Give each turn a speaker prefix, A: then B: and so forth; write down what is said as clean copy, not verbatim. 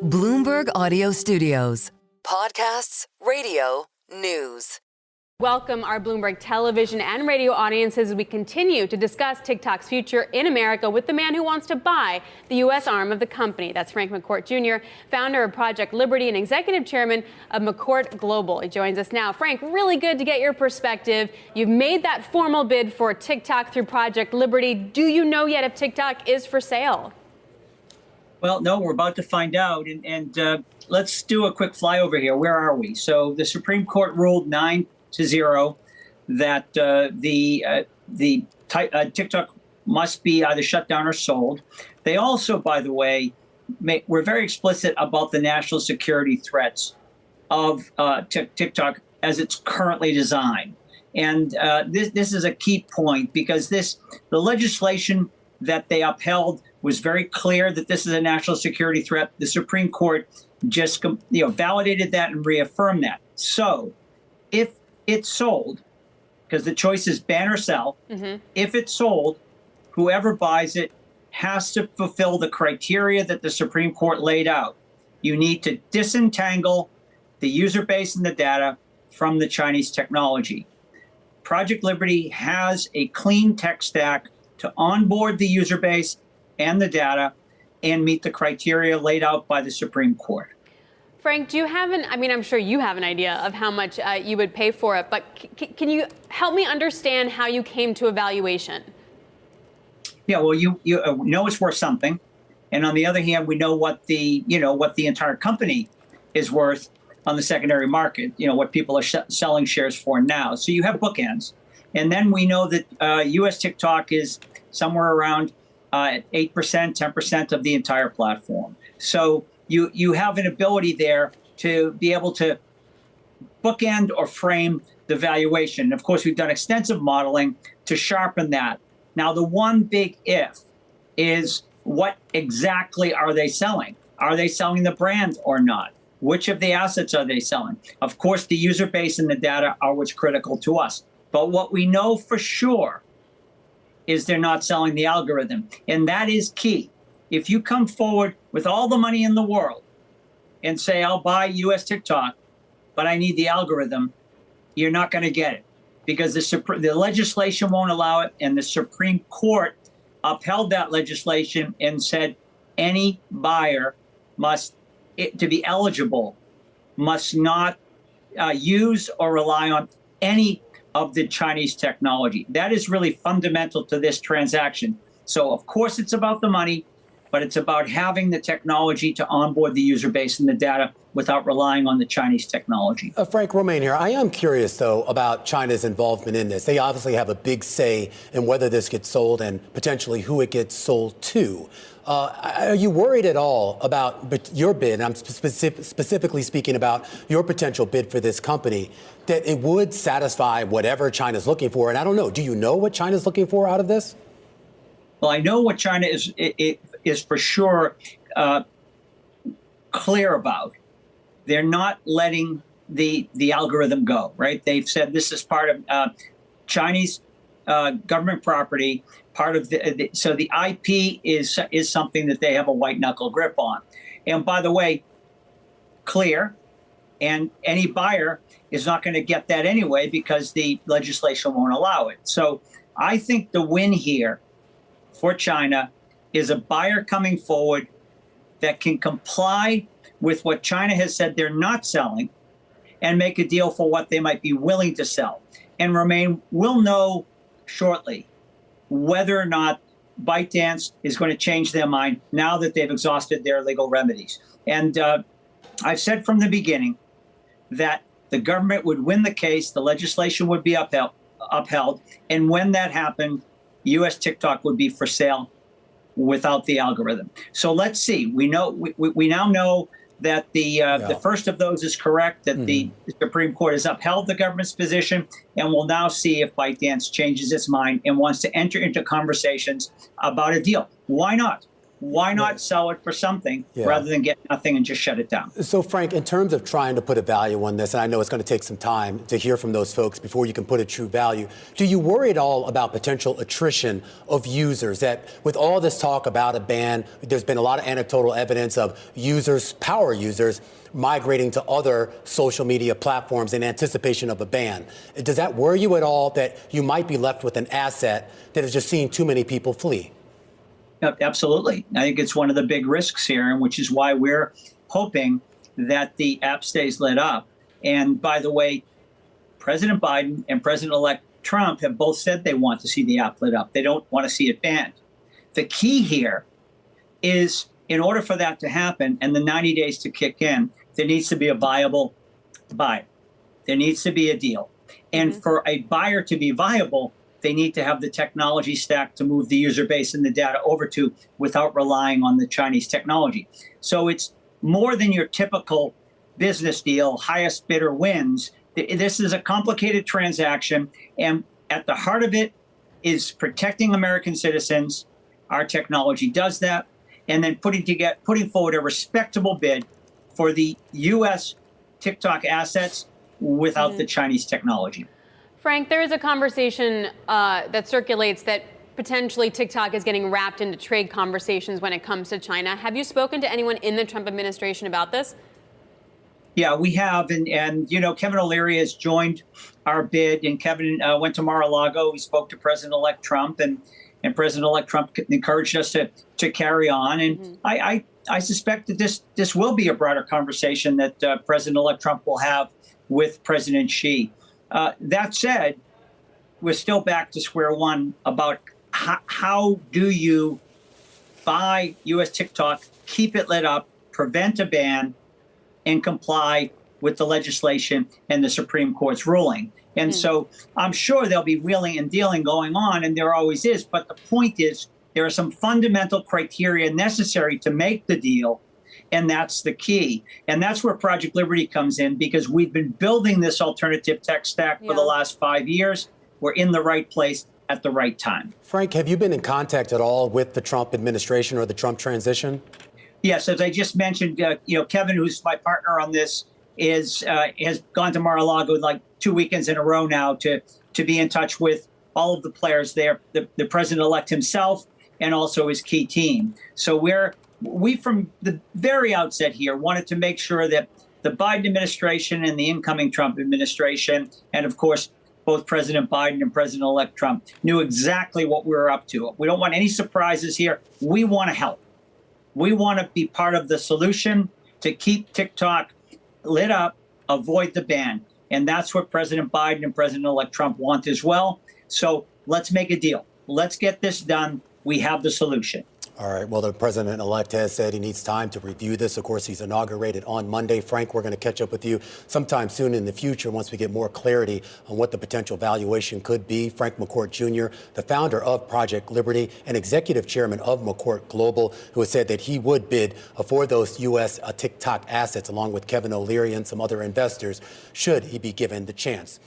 A: Bloomberg Audio Studios. Podcasts, radio, news.
B: Welcome our Bloomberg television and radio audiences as we continue to discuss TikTok's future in America with the man who wants to buy the U.S. arm of the company. That's Frank McCourt Jr., founder of Project Liberty and executive chairman of McCourt Global. He joins us now. Frank, really good to get your perspective. You've made that formal bid for TikTok through Project Liberty. Do you know yet if TikTok is for sale?
C: Well, no, we're about to find out. And let's do a quick flyover here. Where are we? So the Supreme Court ruled 9-0 that TikTok must be either shut down or sold. They also, by the way, were very explicit about the national security threats of TikTok as it's currently designed. And this is a key point because the legislation that they upheld was very clear that this is a national security threat. The Supreme Court just validated that and reaffirmed that. So if it's sold, because the choice is ban or sell, if it's sold, whoever buys it has to fulfill the criteria that the Supreme Court laid out. You need to disentangle the user base and the data from the Chinese technology. Project Liberty has a clean tech stack to onboard the user base and the data and meet the criteria laid out by the Supreme Court.
B: Frank, do you have I'm sure you have an idea of how much you would pay for it, but can you help me understand how you came to a valuation?
C: Yeah, well, you know it's worth something. And on the other hand, we know what the entire company is worth on the secondary market, what people are selling shares for now. So you have bookends. And then we know that U.S. TikTok is somewhere around 8%, 10% of the entire platform. So you have an ability there to be able to bookend or frame the valuation. Of course, we've done extensive modeling to sharpen that. Now, the one big if is what exactly are they selling? Are they selling the brand or not? Which of the assets are they selling? Of course, the user base and the data are what's critical to us. But what we know for sure is they're not selling the algorithm. And that is key. If you come forward with all the money in the world and say, I'll buy US TikTok, but I need the algorithm, you're not going to get it because the legislation won't allow it. And the Supreme Court upheld that legislation and said any buyer to be eligible, must not use or rely on any of the Chinese technology. That is really fundamental to this transaction. So, of course, it's about the money, but it's about having the technology to onboard the user base and the data without relying on the Chinese technology.
D: Frank Romain here. I am curious, though, about China's involvement in this. They obviously have a big say in whether this gets sold and potentially who it gets sold to. Are you worried at all about your bid? I'm specifically speaking about your potential bid for this company, that it would satisfy whatever China's looking for. And I don't know. Do you know what China's looking for out of this?
C: Well, I know what China is for sure clear about. They're not letting the algorithm go, right? They've said this is part of Chinese government property. Part of so the IP is something that they have a white knuckle grip on. And by the way, clear, and any buyer is not going to get that anyway because the legislation won't allow it. So I think the win here for China is a buyer coming forward that can comply with what China has said they're not selling and make a deal for what they might be willing to sell. And Romain will know shortly whether or not ByteDance is going to change their mind now that they've exhausted their legal remedies. And I've said from the beginning that the government would win the case, the legislation would be upheld, and when that happened, U.S. TikTok would be for sale without the algorithm. So let's see. We now know that the first of those is correct, that the Supreme Court has upheld the government's position, and we'll now see if ByteDance changes its mind and wants to enter into conversations about a deal. Why not? why not sell it for something rather than get nothing and just shut it down?
D: So, Frank, in terms of trying to put a value on this, and I know it's going to take some time to hear from those folks before you can put a true value, do you worry at all about potential attrition of users? That with all this talk about a ban, there's been a lot of anecdotal evidence of users, power users, migrating to other social media platforms in anticipation of a ban. Does that worry you at all that you might be left with an asset that has just seen too many people flee?
C: Absolutely. I think it's one of the big risks here, and which is why we're hoping that the app stays lit up. And by the way, President Biden and President-elect Trump have both said they want to see the app lit up. They don't want to see it banned. The key here is, in order for that to happen and the 90 days to kick in, there needs to be a viable buyer. There needs to be a deal. And for a buyer to be viable, they need to have the technology stack to move the user base and the data over to without relying on the Chinese technology. So it's more than your typical business deal, highest bidder wins. This is a complicated transaction. And at the heart of it is protecting American citizens. Our technology does that. And then putting forward a respectable bid for the U.S. TikTok assets without the Chinese technology.
B: Frank, there is a conversation that circulates that potentially TikTok is getting wrapped into trade conversations when it comes to China. Have you spoken to anyone in the Trump administration about this?
C: Yeah, we have. And you know, Kevin O'Leary has joined our bid. And Kevin went to Mar-a-Lago. He spoke to President-elect Trump. And President-elect Trump encouraged us to carry on. And I suspect that this will be a broader conversation that President-elect Trump will have with President Xi. That said, we're still back to square one about how do you buy U.S. TikTok, keep it lit up, prevent a ban, and comply with the legislation and the Supreme Court's ruling. And so I'm sure there'll be wheeling and dealing going on, and there always is. But the point is, there are some fundamental criteria necessary to make the deal. And that's the key. And that's where Project Liberty comes in, because we've been building this alternative tech stack for the last 5 years. We're in the right place at the right time.
D: Frank, have you been in contact at all with the Trump administration or the Trump transition?
C: Yes, as I just mentioned, Kevin, who's my partner on this, has gone to Mar-a-Lago like 2 weekends in a row now to be in touch with all of the players there, the president-elect himself, and also his key team. So we from the very outset here wanted to make sure that the Biden administration and the incoming Trump administration, and of course, both President Biden and President-elect Trump, knew exactly what we were up to. We don't want any surprises here. We want to help. We want to be part of the solution to keep TikTok lit up, avoid the ban. And that's what President Biden and President-elect Trump want as well. So let's make a deal. Let's get this done. We have the solution.
D: All right. Well, the president-elect has said he needs time to review this. Of course, he's inaugurated on Monday. Frank, we're going to catch up with you sometime soon in the future once we get more clarity on what the potential valuation could be. Frank McCourt Jr., the founder of Project Liberty and executive chairman of McCourt Global, who has said that he would bid for those U.S. TikTok assets along with Kevin O'Leary and some other investors should he be given the chance.